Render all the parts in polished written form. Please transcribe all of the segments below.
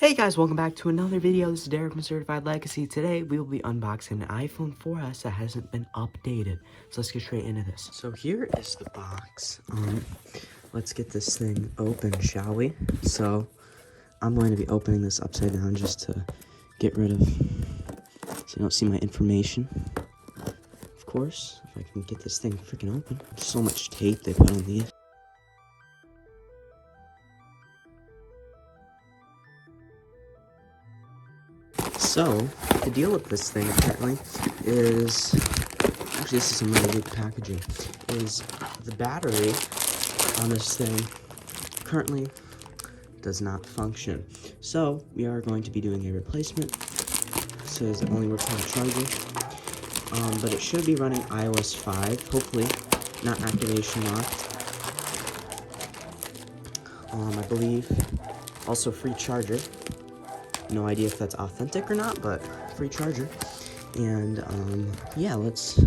Hey guys, welcome back to another video. This is Derek from Certified Legacy. Today we will be unboxing an iPhone 4S that hasn't been updated. So let's get straight into this. So here is the box. Let's get this thing open, shall we? So I'm going to be opening this upside down just to get rid of, so you don't see my information. Of course, if I can get this thing freaking open. There's so much tape they put on these. So, the deal with this thing, apparently, is... Actually, this is some really good packaging. Is the battery on this thing currently does not function. So, we are going to be doing a replacement. It says it only works on a charger. But it should be running iOS 5, hopefully, not activation locked. I believe. Also, free charger. No idea if that's authentic or not, but free charger. And yeah, let's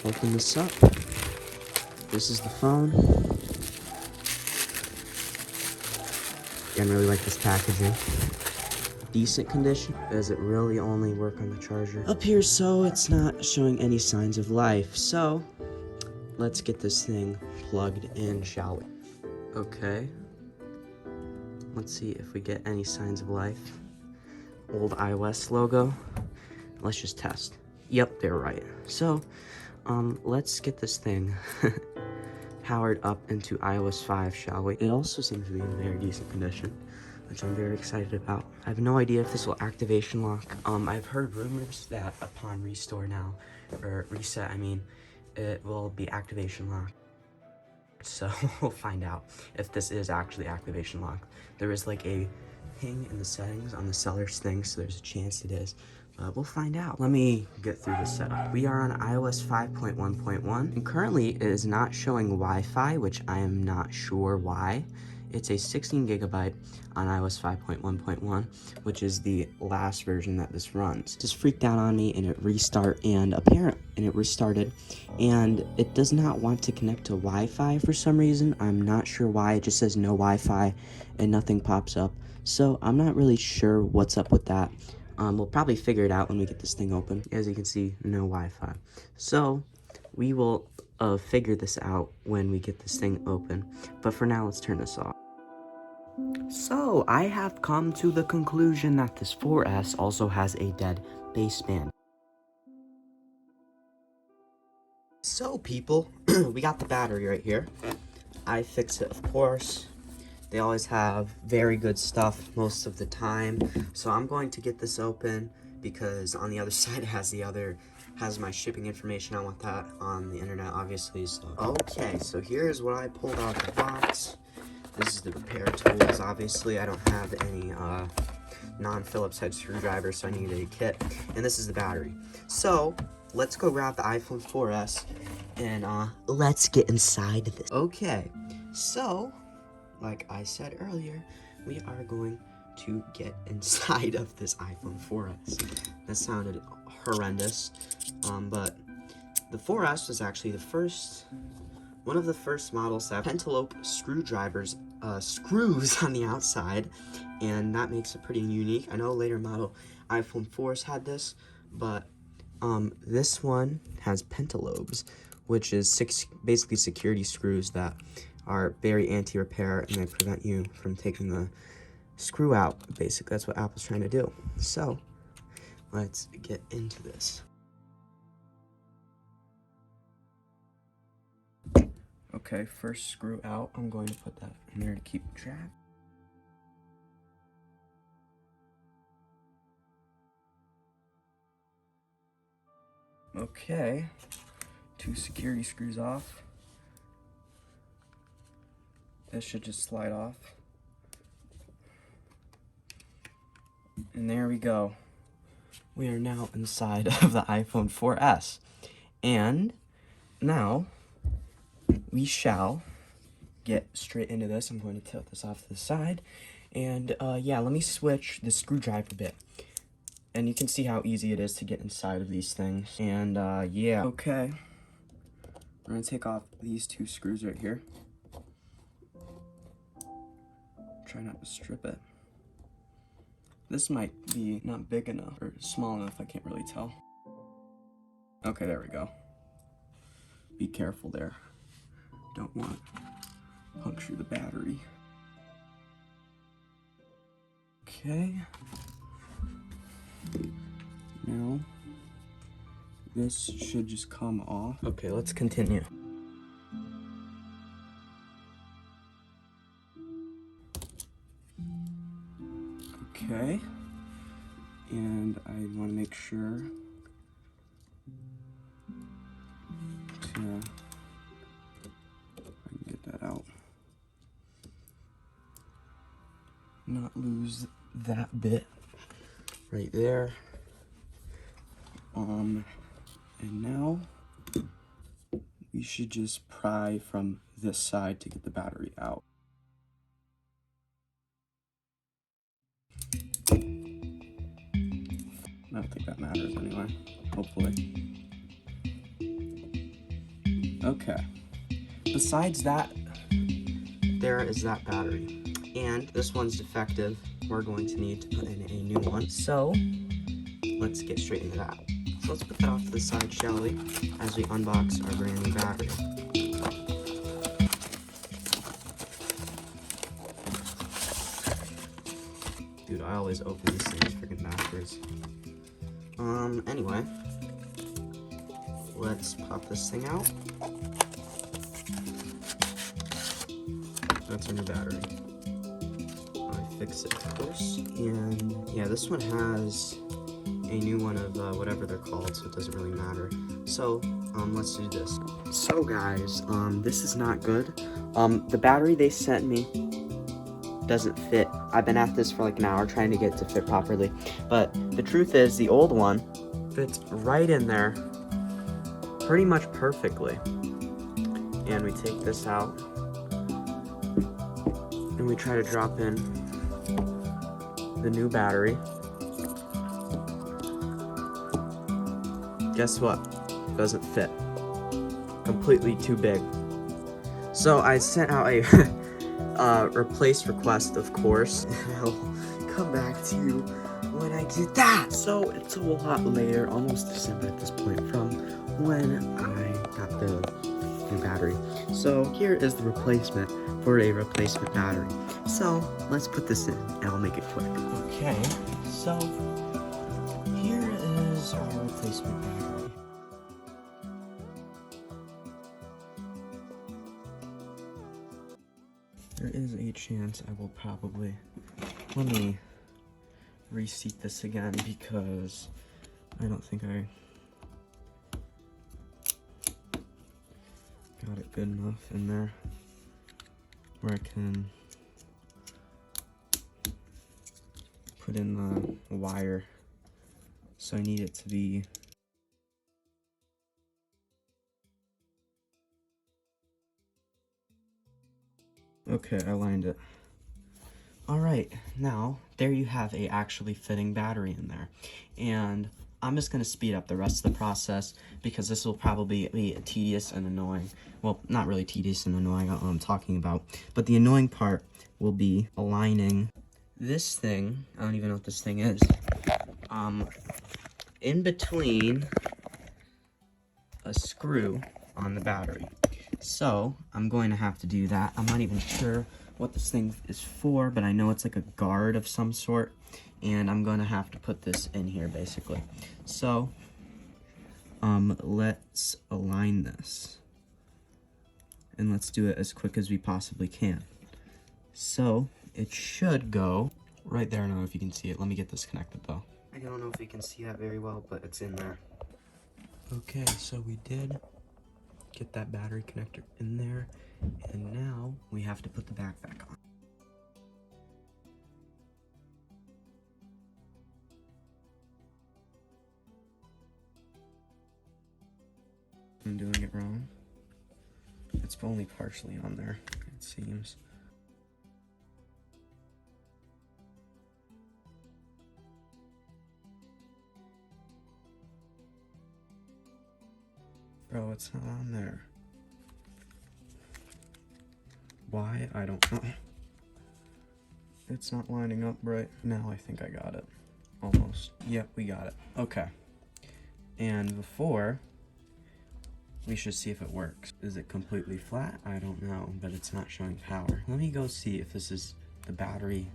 open this up. This is the phone. Again, really like this packaging. Decent condition. Does it really only work on the charger? Up here, so it's not showing any signs of life. So let's get this thing plugged in, shall we? Okay. Let's see if we get any signs of life. Old iOS logo. Let's just test. Yep, they're right. So, let's get this thing powered up into iOS 5, shall we? It also seems to be in very decent condition, which I'm very excited about. I have no idea if this will activation lock. I've heard rumors that upon restore now, or reset, I mean, it will be activation locked. So we'll find out if this is actually activation locked. There is like a ping in the settings on the seller's thing, so there's a chance it is. But we'll find out. Let me get through the setup. We are on iOS 5.1.1, and currently it is not showing Wi-Fi, which I am not sure why. It's a 16 gigabyte on iOS 5.1.1, which is the last version that this runs. It just freaked out on me, and it restarted, and it does not want to connect to Wi-Fi for some reason. I'm not sure why. It just says no Wi-Fi, and nothing pops up. So I'm not really sure what's up with that. We'll probably figure it out when we get this thing open. As you can see, no Wi-Fi. So we will figure this out when we get this thing open. But for now, let's turn this off. So I have come to the conclusion that this 4S also has a dead baseband. So people, we got the battery right here. I fix it, of course. They always have very good stuff most of the time. So I'm going to get this open because on the other side it has my shipping information. I want that on the internet, obviously. So okay, so here's what I pulled out of the box. This is the repair tools. Obviously, I don't have any non-Phillips head screwdrivers, so I needed a kit. And this is the battery. So let's go grab the iPhone 4S and let's get inside this. Okay, so like I said earlier, we are going to get inside of this iPhone 4S. That sounded horrendous, but the 4S was actually one of the first models that have pentalobe screws on the outside, and that makes it pretty unique. I know later model iPhone 4s had this, but this one has pentalobes, which is basically security screws that are very anti-repair, and they prevent you from taking the screw out. Basically, that's what Apple's trying to do. So let's get into this. Okay, first screw out. I'm going to put that in there to keep track. Okay, 2 security screws off. This should just slide off. And there we go. We are now inside of the iPhone 4S. And now we shall get straight into this. I'm going to tilt this off to the side. And yeah, let me switch the screwdriver a bit. And you can see how easy it is to get inside of these things. And yeah. Okay. I'm going to take off these 2 screws right here. Try not to strip it. This might be not big enough or small enough, I can't really tell. Okay, there we go. Be careful there. Don't want to puncture the battery. Okay. Now, this should just come off. Okay, let's continue. Okay. And I want to make sure to I can get that out. Not lose that bit right there. And now we should just pry from this side to get the battery out. I don't think that matters anyway, hopefully. Okay. Besides that, there is that battery. And this one's defective. We're going to need to put in a new one. So, let's get straight into that. So let's put that off to the side, shall we, as we unbox our brand new battery. Dude, I always open these things freaking backwards. Anyway, let's pop this thing out. That's our new battery. I fix it, of course. And yeah, this one has a new one of whatever they're called, so it doesn't really matter. So, let's do this. So guys, this is not good. The battery they sent me doesn't fit. I've been at this for like an hour trying to get it to fit properly. But the truth is, the old one fits right in there pretty much perfectly. And we take this out and we try to drop in the new battery. Guess what? Doesn't fit. Completely too big. So I sent out a replace request, of course. I'll come back to you when I get that. So it's a lot later, almost December at this point, from when I got the new battery. So here is the replacement for a replacement battery. So let's put this in and I'll make it quick. Okay, so here is our replacement battery. There is a chance I will probably, let me reseat this again because I don't think I got it good enough in there where I can put in the wire. So I need it to be okay, I lined it. Alright, now there you have a actually fitting battery in there. And I'm just going to speed up the rest of the process because this will probably be tedious and annoying. Well, not really tedious and annoying, I don't know what I'm talking about. But the annoying part will be aligning this thing, I don't even know what this thing is, in between a screw on the battery. So, I'm going to have to do that. I'm not even sure what this thing is for, but I know it's like a guard of some sort, and I'm going to have to put this in here, basically. So, let's align this, and let's do it as quick as we possibly can. So, it should go right there. I don't know if you can see it. Let me get this connected, though. I don't know if you can see that very well, but it's in there. Okay, so we did get that battery connector in there, and now we have to put the back on. I'm doing it wrong. It's only partially on there, it seems. Bro, it's not on there. Why? I don't know. it's not lining up right. Now I think I got it. Almost. Yep, we got it. Okay. And before, we should see if it works. Is it completely flat? I don't know, but it's not showing power. Let me go see if this is the battery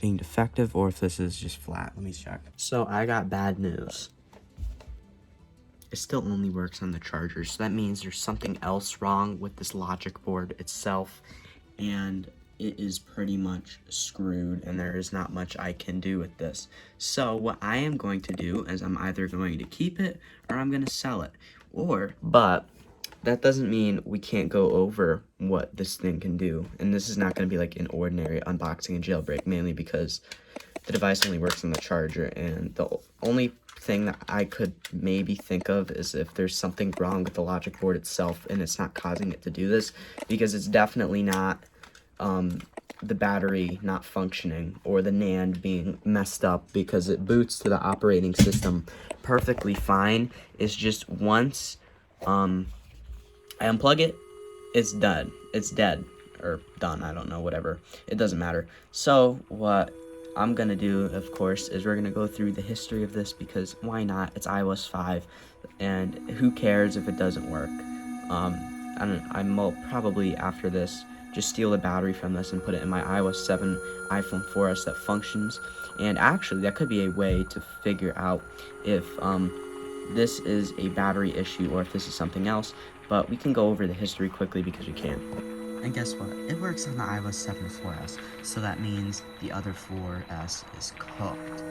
being defective or if this is just flat. Let me check. So I got bad news. It still only works on the charger, so that means there's something else wrong with this logic board itself, and it is pretty much screwed, and there is not much I can do with this. So what I am going to do is I'm either going to keep it or I'm going to sell it. But that doesn't mean we can't go over what this thing can do. And this is not going to be like an ordinary unboxing and jailbreak, mainly because the device only works on the charger, and the only thing that I could maybe think of is if there's something wrong with the logic board itself and it's not causing it to do this, because it's definitely not the battery not functioning or the NAND being messed up, because it boots to the operating system perfectly fine. It's just once I unplug it, it's dead. It's dead or done. I don't know, whatever. It doesn't matter. So what I'm gonna do, of course, is we're gonna go through the history of this, because why not? It's iOS 5, and who cares if it doesn't work? I'll probably, after this, just steal the battery from this and put it in my iOS 7 iPhone 4S that functions. And actually, that could be a way to figure out if this is a battery issue or if this is something else. But we can go over the history quickly because we can. And guess what? It works on the iOS 7 4S, so that means the other 4S is cooked.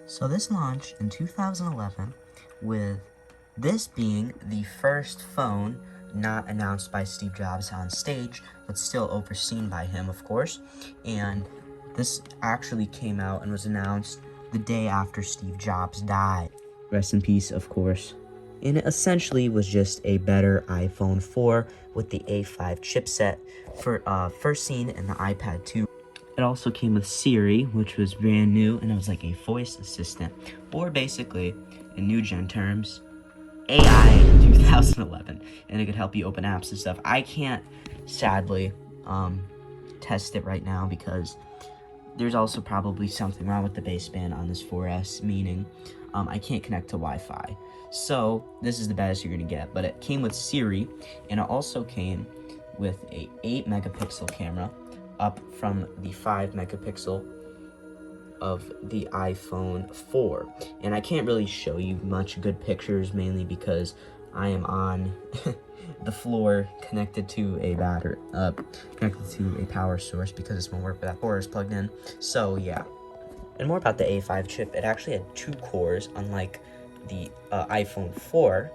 So this launched in 2011, with this being the first phone not announced by Steve Jobs on stage, but still overseen by him, of course. And this actually came out and was announced the day after Steve Jobs died. Rest in peace, of course. And it essentially was just a better iPhone 4 with the A5 chipset, first seen in the iPad 2. It also came with Siri, which was brand new, and it was like a voice assistant, or basically, in new gen terms, AI in 2011, and it could help you open apps and stuff. I can't, sadly, test it right now because there's also probably something wrong with the baseband on this 4S, meaning I can't connect to Wi-Fi. So this is the best you're gonna get, but it came with Siri, and it also came with a 8 megapixel camera, up from the 5 megapixel of the iPhone 4. And I can't really show you much good pictures, mainly because I am on the floor connected to a connected to a power source, because this won't work with that power is plugged in. So yeah. And more about the A5 chip, it actually had 2 cores, unlike the iPhone 4,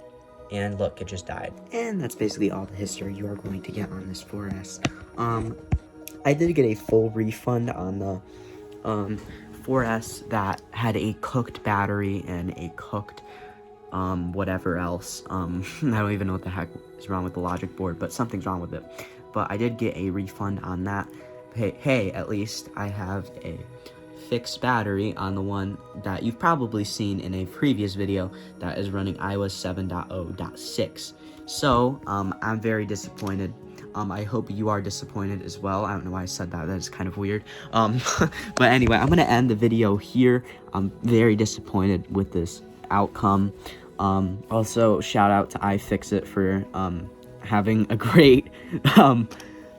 and look, it just died. And that's basically all the history you are going to get on this 4S. I did get a full refund on the 4S that had a cooked battery and a cooked whatever else. I don't even know what the heck is wrong with the logic board, but something's wrong with it. But I did get a refund on that. Hey, at least I have a fixed battery on the one that you've probably seen in a previous video that is running iOS 7.0.6. So I'm very disappointed. I hope you are disappointed as well. I don't know why I said that. That is kind of weird. But anyway, I'm gonna end the video here. I'm very disappointed with this outcome. Also, shout out to iFixit for having a great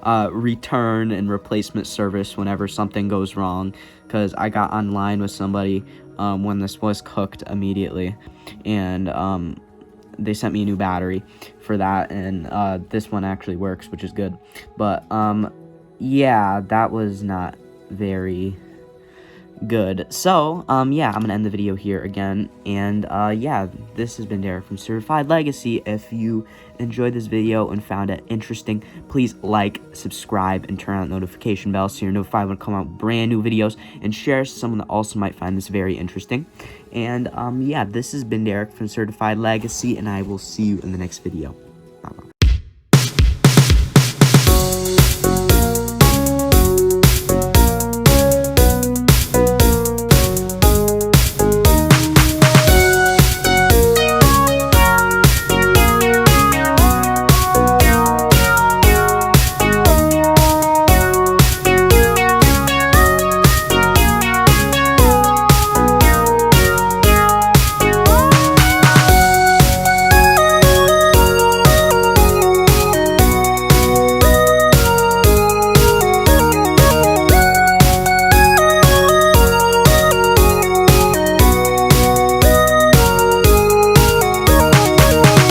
return and replacement service whenever something goes wrong, because I got online with somebody when this was cooked immediately, and they sent me a new battery for that, and this one actually works, which is good. But yeah, that was not very good. So yeah, I'm gonna end the video here again, and yeah, this has been Derek from Certified Legacy. If you enjoyed this video and found it interesting, please like, subscribe, and turn on the notification bell so you're notified when I come out with brand new videos, and share to someone that also might find this very interesting. And yeah, this has been Derek from Certified Legacy, and I will see you in the next video.